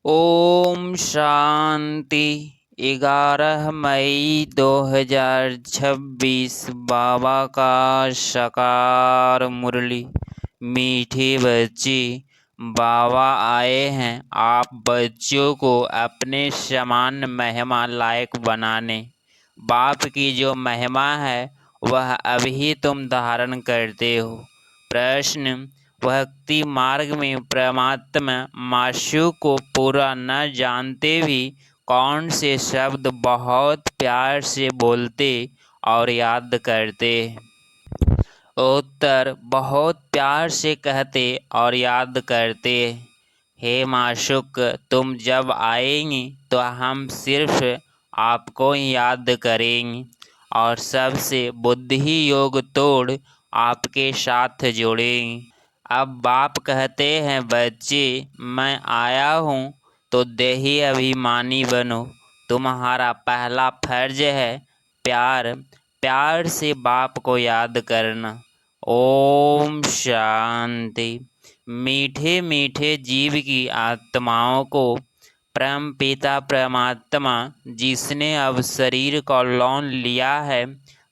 ओम शांति। 11 मई 2026 बाबा का साकार मुरली। मीठे बच्चे, बाबा आए हैं आप बच्चों को अपने समान महिमा लायक बनाने। बाप की जो महिमा है वह अभी तुम धारण करते हो। प्रश्न: भक्ति मार्ग में परमात्मा माशू को पूरा न जानते भी कौन से शब्द बहुत प्यार से बोलते और याद करते? उत्तर: बहुत प्यार से कहते और याद करते। हे माशूक, तुम जब आएंगी तो हम सिर्फ आपको ही याद करेंगे और सबसे बुद्धि योग तोड़ आपके साथ जुड़ेंगे। अब बाप कहते हैं, बच्चे मैं आया हूँ तो देही अभिमानी बनो। तुम्हारा पहला फर्ज है प्यार से बाप को याद करना। ओम शांति। मीठे मीठे जीव की आत्माओं को परम पिता परमात्मा जिसने अब शरीर को लौन लिया है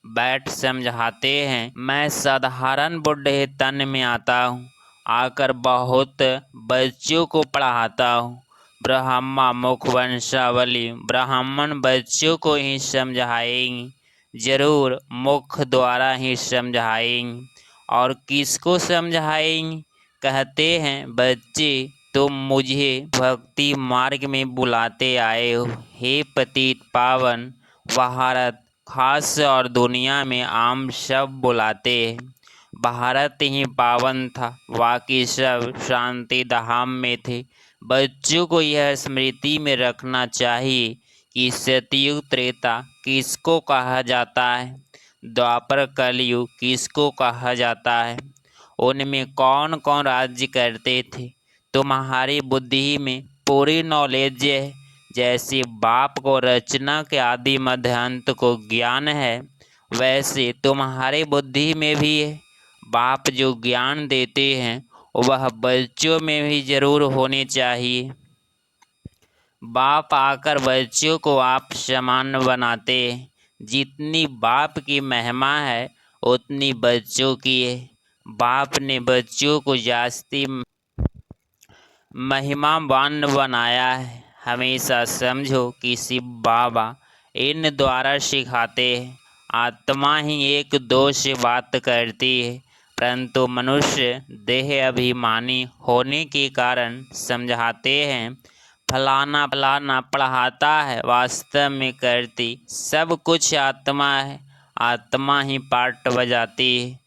बैठ समझाते हैं। मैं साधारण बूढ़े तन में आता हूँ, आकर बहुत बच्चों को पढ़ाता हूँ। ब्रह्मा मुख वंशावली ब्राह्मण बच्चों को ही समझाएंगे, जरूर मुख द्वारा ही समझाएंगे। और किसको समझाएंगे? कहते हैं, बच्चे तुम मुझे भक्ति मार्ग में बुलाते आए हो। हे पतित पावन भारत, खास और दुनिया में आम सब बुलाते हैं। भारत ही पावन था, बाकी सब शांति धाम में थे। बच्चों को यह स्मृति में रखना चाहिए कि सतयुग त्रेता किसको कहा जाता है, द्वापर कलयुग किसको कहा जाता है, उनमें कौन कौन राज्य करते थे। तुम्हारी बुद्धि में पूरी नॉलेज है। जैसे बाप को रचना के आदि मध्य अंत को ज्ञान है, वैसे तुम्हारी बुद्धि में भी है। बाप जो ज्ञान देते हैं वह बच्चों में भी जरूर होने चाहिए। बाप आकर बच्चों को आप समान बनाते हैं। जितनी बाप की महिमा है उतनी बच्चों की है। बाप ने बच्चों को जास्ती महिमावान बनाया है। हमेशा समझो कि शिव बाबा इन द्वारा सिखाते हैं। आत्मा ही एक दो से बात करती है, परंतु मनुष्य देह अभिमानी होने के कारण समझाते हैं। फलाना फलाना पढ़ाता है, वास्तव में करती सब कुछ आत्मा है। आत्मा ही पाठ बजाती है।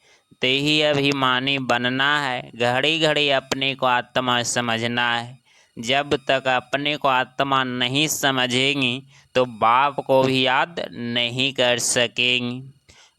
देही अभिमानी बनना है, घड़ी घड़ी अपने को आत्मा समझना है। जब तक अपने को आत्मा नहीं समझेंगी तो बाप को भी याद नहीं कर सकेंगी।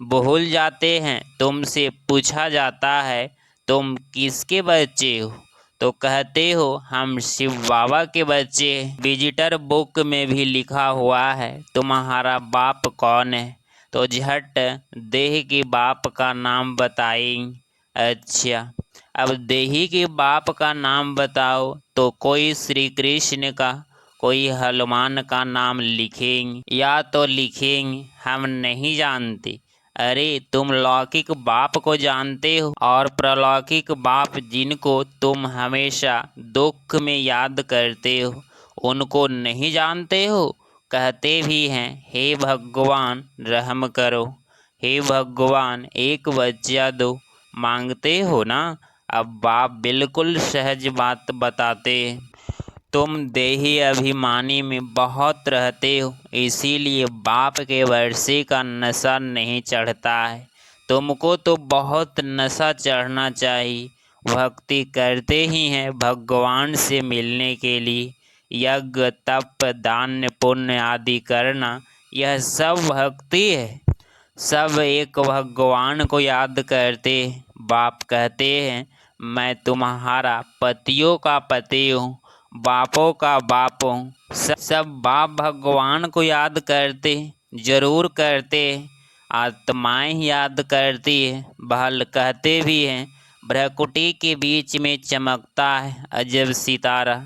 भूल जाते हैं। तुमसे पूछा जाता है तुम किसके बच्चे हो, तो कहते हो हम शिव बाबा के बच्चे हैं। विजिटर बुक में भी लिखा हुआ है तुम्हारा बाप कौन है, तो झट देह के बाप का नाम बताएंगे। अच्छा, अब देही के बाप का नाम बताओ तो कोई श्री कृष्ण का, कोई हनुमान का नाम लिखेंगे या तो लिखेंगे हम नहीं जानते। अरे तुम लौकिक बाप को जानते हो और प्रलौकिक बाप जिनको तुम हमेशा दुख में याद करते हो उनको नहीं जानते हो। कहते भी हैं, हे भगवान रहम करो, हे भगवान एक बच्चा दो, मांगते हो ना। अब बाप बिल्कुल सहज बात बताते हैं। तुम देही अभिमानी में बहुत रहते हो, इसीलिए बाप के वर्षे का नशा नहीं चढ़ता है। तुमको तो बहुत नशा चढ़ना चाहिए। भक्ति करते ही हैं भगवान से मिलने के लिए। यज्ञ तप दान पुण्य आदि करना यह सब भक्ति है। सब एक भगवान को याद करते। बाप कहते हैं, मैं तुम्हारा पतियों का पति हूँ, बापों का बाप हूँ। सब बाप भगवान को याद करते, जरूर करते। आत्माएं याद करती है। बहल कहते भी हैं, भ्रकुटी के बीच में चमकता है अजब सितारा,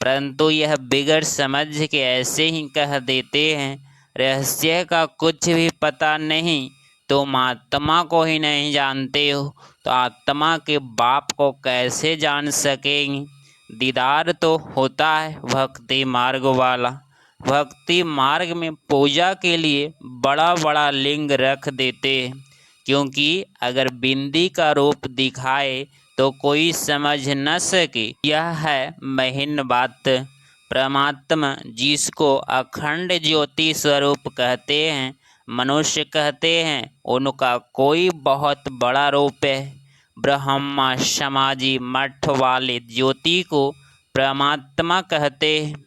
परंतु यह बिगड़ समझ के ऐसे ही कह देते हैं, रहस्य का कुछ भी पता नहीं, तुम आत्मा को ही नहीं जानते हो तो आत्मा के बाप को कैसे जान सकेंगे। दीदार तो होता है भक्ति मार्ग वाला। भक्ति मार्ग में पूजा के लिए बड़ा बड़ा लिंग रख देते हैं, क्योंकि अगर बिंदी का रूप दिखाए तो कोई समझ न सके। यह है महीन बात। परमात्मा जिसको अखंड ज्योति स्वरूप कहते हैं, मनुष्य कहते हैं, उनका कोई बहुत बड़ा रूप है। ब्रह्मा समाजी मठ वाले ज्योति को परमात्मा कहते हैं।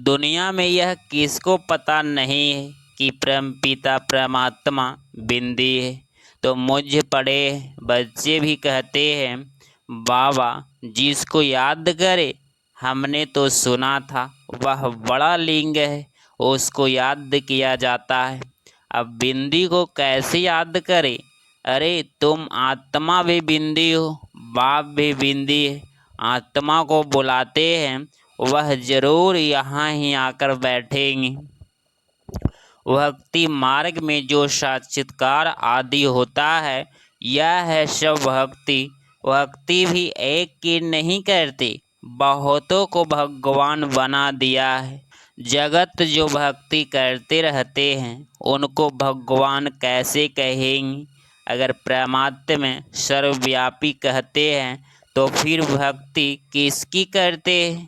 दुनिया में यह किसको पता नहीं है कि परमपिता परमात्मा बिंदी है। तो मुझ पढ़े बच्चे भी कहते हैं, बाबा जिसको याद करे, हमने तो सुना था वह बड़ा लिंग है, उसको याद किया जाता है। अब बिंदी को कैसे याद करे। अरे तुम आत्मा भी बिंदी हो, बाप भी बिंदी है। आत्मा को बुलाते हैं, वह जरूर यहाँ ही आकर बैठेंगे। भक्ति मार्ग में जो साक्षात्कार आदि होता है, यह है सब भक्ति। भक्ति भी एक की नहीं करते, बहुतों को भगवान बना दिया है। जगत जो भक्ति करते रहते हैं, उनको भगवान कैसे कहेंगे। अगर परमात्मा सर्वव्यापी कहते हैं तो फिर भक्ति किसकी करते हैं।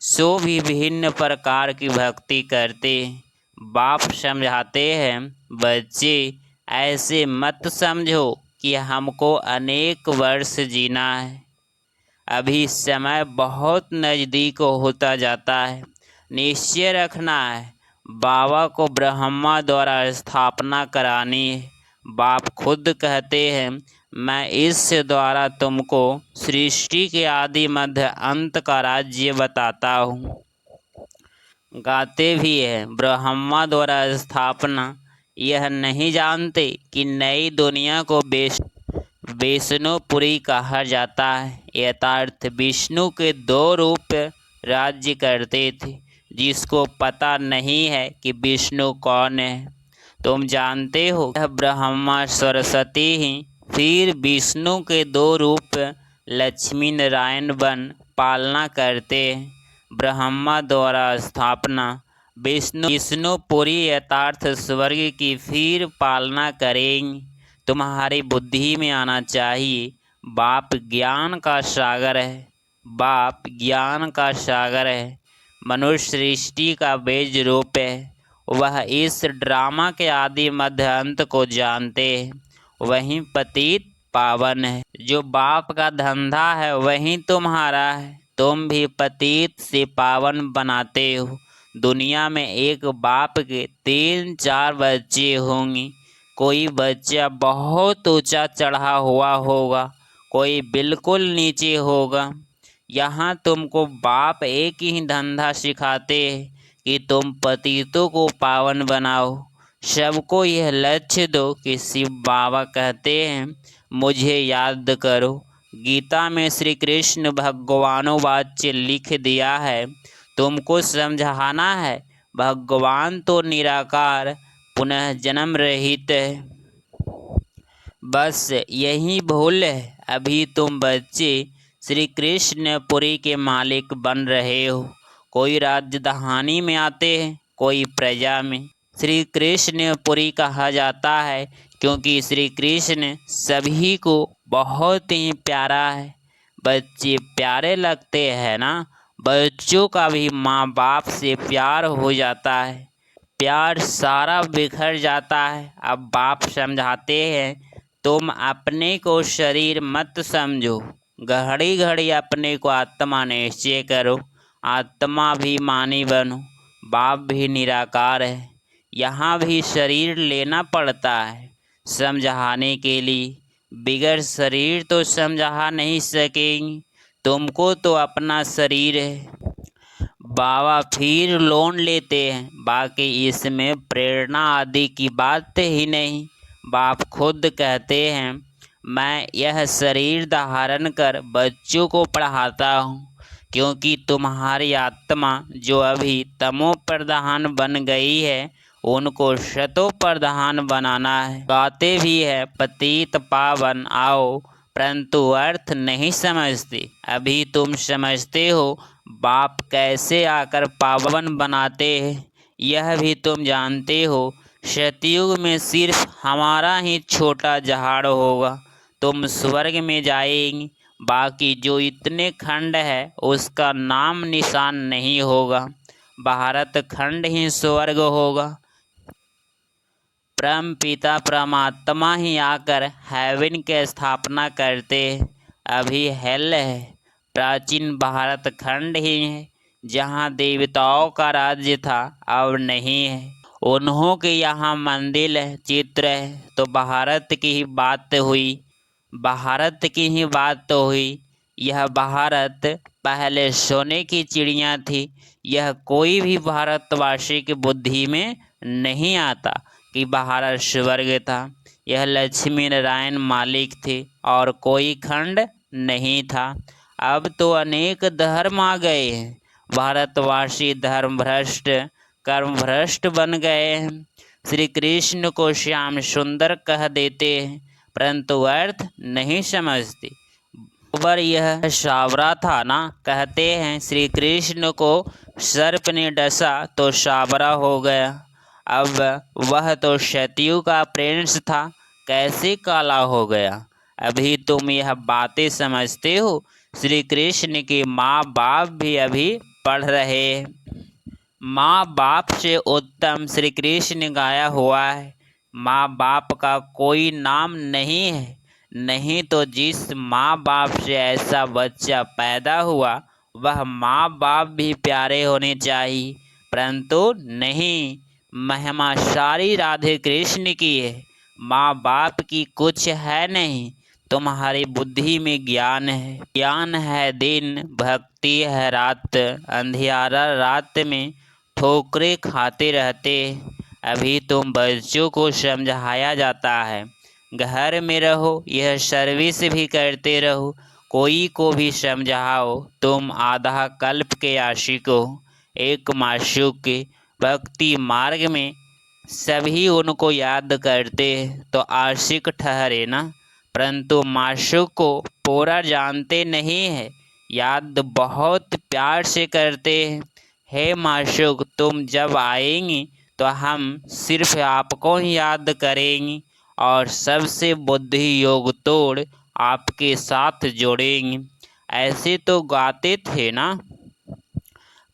सो भी भिन्न प्रकार की भक्ति करते हैं। बाप समझाते हैं, बच्चे ऐसे मत समझो कि हमको अनेक वर्ष जीना है, अभी समय बहुत नज़दीक होता जाता है। निश्चय रखना है, बाबा को ब्रह्मा द्वारा स्थापना करानी है। बाप खुद कहते हैं, मैं इस द्वारा तुमको सृष्टि के आदि मध्य अंत का राज्य बताता हूँ। गाते भी हैं, ब्रह्मा द्वारा स्थापना। यह नहीं जानते कि नई दुनिया को विष्णुपुरी कहा जाता है। यथार्थ विष्णु के 2 रूप राज्य करते थे, जिसको पता नहीं है कि विष्णु कौन है। तुम जानते हो, यह ब्रह्मा सरस्वती ही फिर विष्णु के 2 रूप लक्ष्मी नारायण बन पालना करते हैं। ब्रह्मा द्वारा स्थापना, विष्णुपुरी यथार्थ स्वर्ग की फिर पालना करेंगे। तुम्हारी बुद्धि में आना चाहिए, बाप ज्ञान का सागर है। बाप ज्ञान का सागर है। मनुष्य सृष्टि का बीज रूप है। वह इस ड्रामा के आदि मध्य अंत को जानते हैं। वही पतित पावन है। जो बाप का धंधा है वही तुम्हारा है। तुम भी पतित से पावन बनाते हो। दुनिया में एक बाप के 3-4 बच्चे होंगे। कोई बच्चा बहुत ऊंचा चढ़ा हुआ होगा, कोई बिल्कुल नीचे होगा। यहाँ तुमको बाप एक ही धंधा सिखाते हैं कि तुम पतितों को पावन बनाओ। सबको यह लक्ष्य दो कि शिव बाबा कहते हैं, मुझे याद करो। गीता में श्री कृष्ण भगवानों वाच्य लिख दिया है, तुमको समझाना है। भगवान तो निराकार पुनः जन्म रहित है। बस यही भूल है। अभी तुम बच्चे श्री कृष्णपुरी के मालिक बन रहे हो। कोई राजधानी में आते हैं, कोई प्रजा में। श्री कृष्णपुरी कहा जाता है क्योंकि श्री कृष्ण सभी को बहुत ही प्यारा है। बच्चे प्यारे लगते हैं ना। बच्चों का भी माँ बाप से प्यार हो जाता है, प्यार सारा बिखर जाता है। अब बाप समझाते हैं, तुम अपने को शरीर मत समझो, घड़ी घड़ी अपने को आत्मा निश्चय करो। आत्मा भी मानी बनो। बाप भी निराकार है। यहाँ भी शरीर लेना पड़ता है समझाने के लिए। बिगड़ शरीर तो समझा नहीं सकेंगे। तुमको तो अपना शरीर है। बाबा फिर लोन लेते हैं, बाकी इसमें प्रेरणा आदि की बात ही नहीं। बाप खुद कहते हैं, मैं यह शरीर धारण कर बच्चों को पढ़ाता हूँ। क्योंकि तुम्हारी आत्मा जो अभी तमो प्रधान बन गई है उनको शतो प्रधान बनाना है। गाते भी है पतित पावन आओ, परंतु अर्थ नहीं समझते। अभी तुम समझते हो बाप कैसे आकर पावन बनाते हैं, यह भी तुम जानते हो। सतयुग में सिर्फ हमारा ही छोटा जहाड़ होगा, तुम स्वर्ग में जाएंगे। बाकी जो इतने खंड है उसका नाम निशान नहीं होगा। भारत खंड ही स्वर्ग होगा। परम पिता परमात्मा ही आकर हेवन की स्थापना करते हैं। अभी हेल है, प्राचीन भारत खंड ही है जहाँ देवताओं का राज्य था, अब नहीं है। उन्हों के यहाँ मंदिर है, चित्र है, तो भारत की ही बात हुई। भारत की ही बात हुई। यह भारत पहले सोने की चिड़िया थी। यह कोई भी भारतवासी की बुद्धि में नहीं आता कि भारत स्वर्ग था। यह लक्ष्मी नारायण मालिक थे और कोई खंड नहीं था। अब तो अनेक धर्म आ गए हैं। भारतवासी धर्म भ्रष्ट कर्म भ्रष्ट बन गए हैं। श्री कृष्ण को श्याम सुंदर कह देते हैं, परंतु अर्थ नहीं समझते। पर यह सावरा था ना, कहते हैं श्री कृष्ण को सर्प ने डसा तो सावरा हो गया। अब वह तो सतयुग का प्रिंस था, कैसे काला हो गया। अभी तुम यह बातें समझते हो। श्री कृष्ण के माँ बाप भी अभी पढ़ रहे हैं। माँ बाप से उत्तम श्री कृष्ण गाया हुआ है। माँ बाप का कोई नाम नहीं है। नहीं तो जिस माँ बाप से ऐसा बच्चा पैदा हुआ वह माँ बाप भी प्यारे होने चाहिए, परंतु नहीं। महिमा सारी राधे कृष्ण की है, माँ बाप की कुछ है नहीं। तुम्हारी बुद्धि में ज्ञान है, ज्ञान है दिन, भक्ति है रात। अंधियारा रात में ठोकरे खाते रहते। अभी तुम बच्चों को समझाया जाता है, घर में रहो, यह सर्विस भी करते रहो, कोई को भी समझाओ। तुम आधा कल्प के आशिक हो, एक माशूक के भक्ति मार्ग में सभी उनको याद करते तो आशिक ठहरे ना, परंतु माशूक को पूरा जानते नहीं है, याद बहुत प्यार से करते हैं। हे माशूक, तुम जब आएंगी तो हम सिर्फ आपको ही याद करेंगे और सबसे बुद्धि योग तोड़ आपके साथ जोड़ेंगे। ऐसे तो गाते थे ना,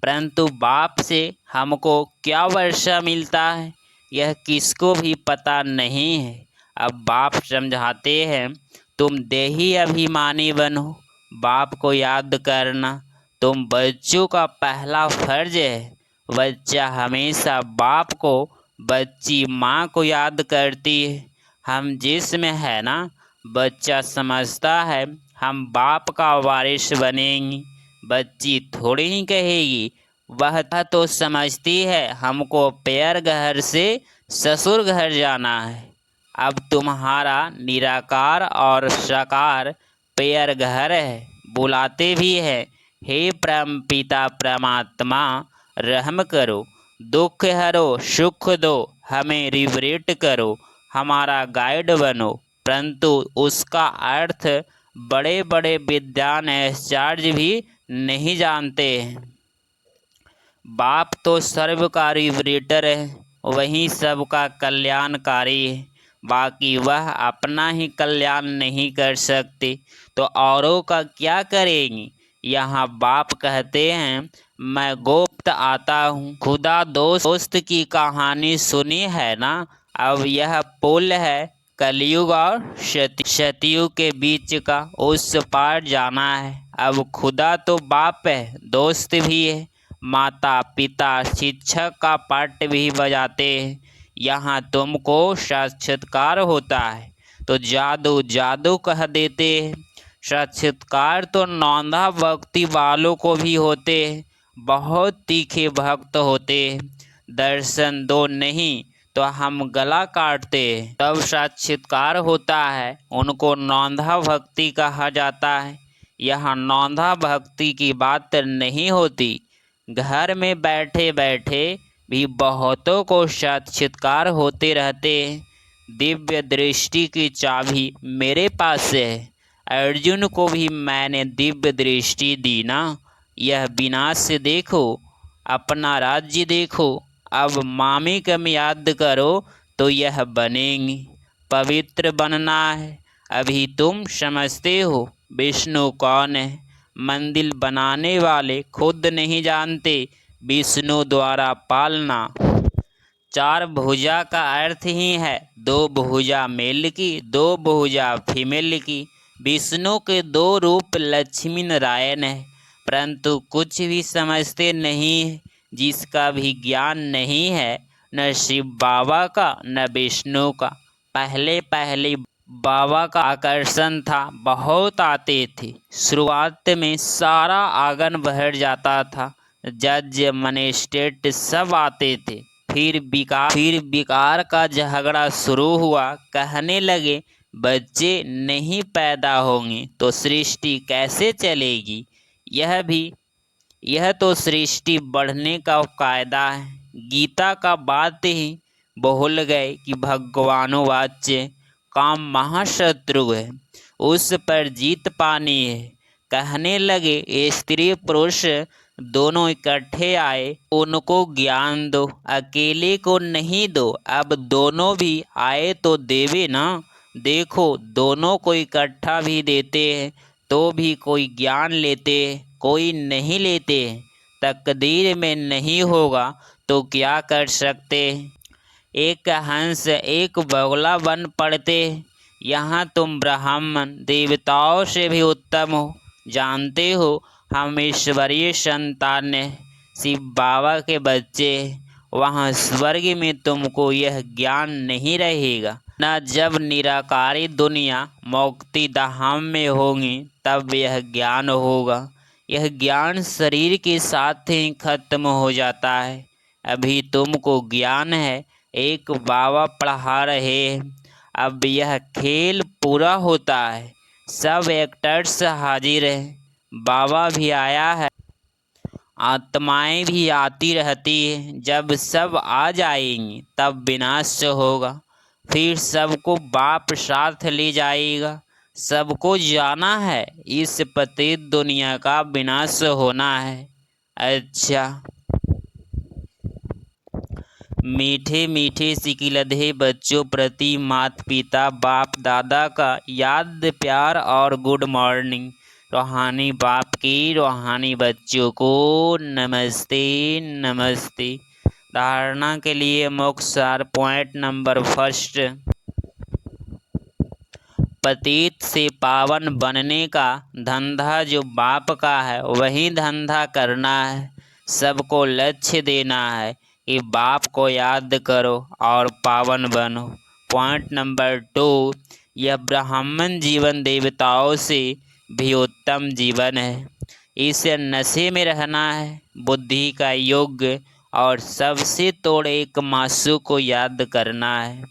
परंतु बाप से हमको क्या वर्षा मिलता है यह किसको भी पता नहीं है। अब बाप समझाते हैं, तुम देही अभिमानी बनो, बाप को याद करना तुम बच्चों का पहला फर्ज है। बच्चा हमेशा बाप को, बच्ची माँ को याद करती है। हम जिसमें है ना, बच्चा समझता है हम बाप का वारिस बनेंगे। बच्ची थोड़ी ही कहेगी, वह तो समझती है हमको पैर घर से ससुर घर जाना है। अब तुम्हारा निराकार और साकार पैर घर है, बुलाते भी है, हे परम पिता परमात्मा रहम करो, दुख हरो सुख दो, हमें रिवरेट करो, हमारा गाइड बनो। परंतु उसका अर्थ बड़े बड़े विद्वान आचार्य भी नहीं जानते हैं। बाप तो सर्वकारी रिवरेटर है, वही सबका कल्याणकारी है। बाकी वह अपना ही कल्याण नहीं कर सकते तो औरों का क्या करेंगी। यहाँ बाप कहते हैं, मैं गुप्त आता हूँ। खुदा दोस्त की कहानी सुनी है ना। अब यह पुल है कलयुग और सतयुग के बीच का, उस पार जाना है। अब खुदा तो बाप है, दोस्त भी है, माता पिता शिक्षक का पाठ भी बजाते हैं। यहाँ तुमको साक्षात्कार होता है तो जादू जादू कह देते हैं। साक्षात्कार तो नौंधा भक्ति वालों को भी होते हैं, बहुत तीखे भक्त होते हैं। दर्शन दो नहीं तो हम गला काटते हैं, तब साक्षात्कार होता है, उनको नौंधा भक्ति कहा जाता है। यह नौंधा भक्ति की बात नहीं होती। घर में बैठे बैठे भी बहुतों को साक्षात्कार होते रहते हैं। दिव्य दृष्टि की चाबी मेरे पास है। अर्जुन को भी मैंने दिव्य दृष्टि दी ना। यह विनाश देखो, अपना राज्य देखो। अब मामिक में याद करो तो यह बनेंगे। पवित्र बनना है। अभी तुम समझते हो विष्णु कौन है। मंदिर बनाने वाले खुद नहीं जानते विष्णु द्वारा पालना। चार भुजा का अर्थ ही है दो भुजा मेल की, दो भुजा फीमेल की। विष्णु के दो रूप लक्ष्मी नारायण है, परंतु कुछ भी समझते नहीं है। जिसका भी ज्ञान नहीं है, न शिव बाबा का न विष्णु का। पहले पहले बाबा का आकर्षण था, बहुत आते थे। शुरुआत में सारा आंगन भर जाता था। जज मजिस्ट्रेट सब आते थे। फिर विकार का झगड़ा शुरू हुआ। कहने लगे बच्चे नहीं पैदा होंगे तो सृष्टि कैसे चलेगी। यह तो सृष्टि बढ़ने का कायदा है। गीता का बात ही भूल गए कि भगवानोवाच्य काम महाशत्रु है, उस पर जीत पानी है। कहने लगे स्त्री पुरुष दोनों इकट्ठे आए, उनको ज्ञान दो, अकेले को नहीं दो। अब दोनों भी आए तो देवे ना। देखो दोनों को इकट्ठा भी देते हैं तो भी कोई ज्ञान लेते हैं, कोई नहीं लेते हैं। तकदीर में नहीं होगा तो क्या कर सकते हैं। एक हंस एक बगुला बन पड़ते। यहाँ तुम ब्राह्मण देवताओं से भी उत्तम हो। जानते हो हम ईश्वरीय संतान हैं, शिव बाबा के बच्चे। वहाँ स्वर्ग में तुमको यह ज्ञान नहीं रहेगा। न जब निराकारी दुनिया मुक्ति धाम में होंगी तब यह ज्ञान होगा। यह ज्ञान शरीर के साथ ही खत्म हो जाता है। अभी तुमको ज्ञान है, एक बाबा पढ़ा रहे हैं। अब यह खेल पूरा होता है, सब एक्टर्स हाजिर हैं। बाबा भी आया है, आत्माएं भी आती रहती है। जब सब आ जाएंगी तब विनाश होगा। फिर सबको बाप साथ ले जाएगा। सबको जाना है, इस पतित दुनिया का विनाश होना है। अच्छा, मीठे मीठे सिकिलधे बच्चों प्रति माता पिता बाप दादा का याद प्यार और गुड मॉर्निंग। रूहानी बाप की रूहानी बच्चों को नमस्ते नमस्ते। धारणा के लिए मुख्य सार पॉइंट नंबर फर्स्ट, पतित से पावन बनने का धंधा जो बाप का है वही धंधा करना है। सबको लक्ष्य देना है कि बाप को याद करो और पावन बनो। पॉइंट नंबर 2, यह ब्राह्मण जीवन देवताओं से भी उत्तम जीवन है। इस नशे में रहना है, बुद्धि का योग और सबसे तोड़ एक मासू को याद करना है।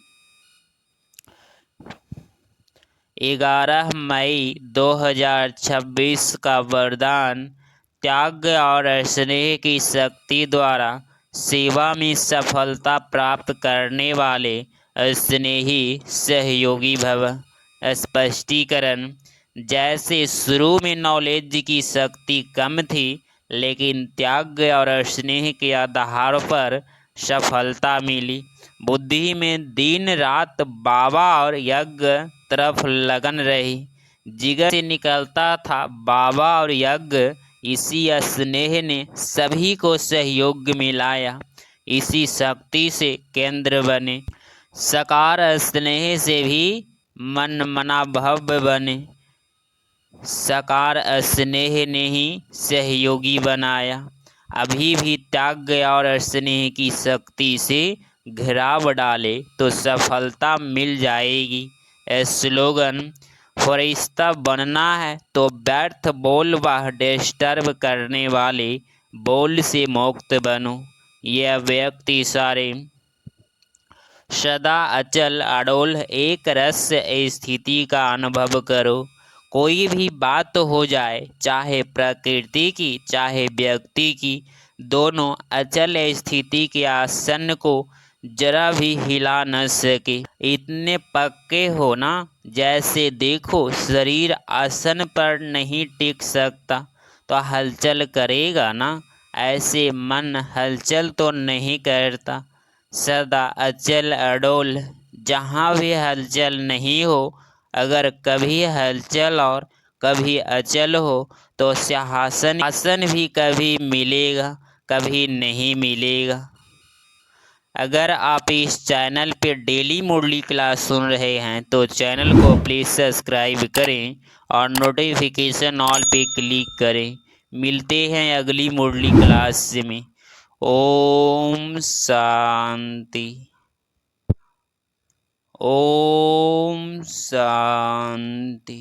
11 मई 2026 का वरदान, त्याग और स्नेह की शक्ति द्वारा सेवा में सफलता प्राप्त करने वाले स्नेही सहयोगी भव। स्पष्टीकरण, जैसे शुरू में नॉलेज की शक्ति कम थी, लेकिन त्याग और स्नेह के आधार पर सफलता मिली। बुद्धि में दिन रात बाबा और यज्ञ तरफ लगन रही। जिगर से निकलता था बाबा और यज्ञ। इसी स्नेह ने सभी को सहयोग मिलाया। इसी शक्ति से केंद्र बने। सकार स्नेह से भी मन मना भव्य बने। सकार स्नेह ने ही सहयोगी बनाया। अभी भी त्याग और स्नेह की शक्ति से घिराव डाले तो सफलता मिल जाएगी। स्लोगन, फरिश्ता बनना है तो व्यर्थ बोल व डिस्टर्ब करने वाले बोल से मुक्त बनो। यह व्यक्ति सारे सदा अचल अडोल एक रस स्थिति का अनुभव करो। कोई भी बात हो जाए, चाहे प्रकृति की चाहे व्यक्ति की, दोनों अचल स्थिति के आसन को जरा भी हिला न सके, इतने पक्के हो ना जैसे देखो शरीर आसन पर नहीं टिक सकता तो हलचल करेगा ना, ऐसे मन हलचल तो नहीं करता, सदा अचल अडोल। जहाँ भी हलचल नहीं हो, अगर कभी हलचल और कभी अचल हो तो सिंहासन भी कभी मिलेगा कभी नहीं मिलेगा। अगर आप इस चैनल पे डेली मुरली क्लास सुन रहे हैं तो चैनल को प्लीज़ सब्सक्राइब करें और नोटिफिकेशन ऑल पे क्लिक करें। मिलते हैं अगली मुरली क्लास में। ओम शांति। ओम शांति।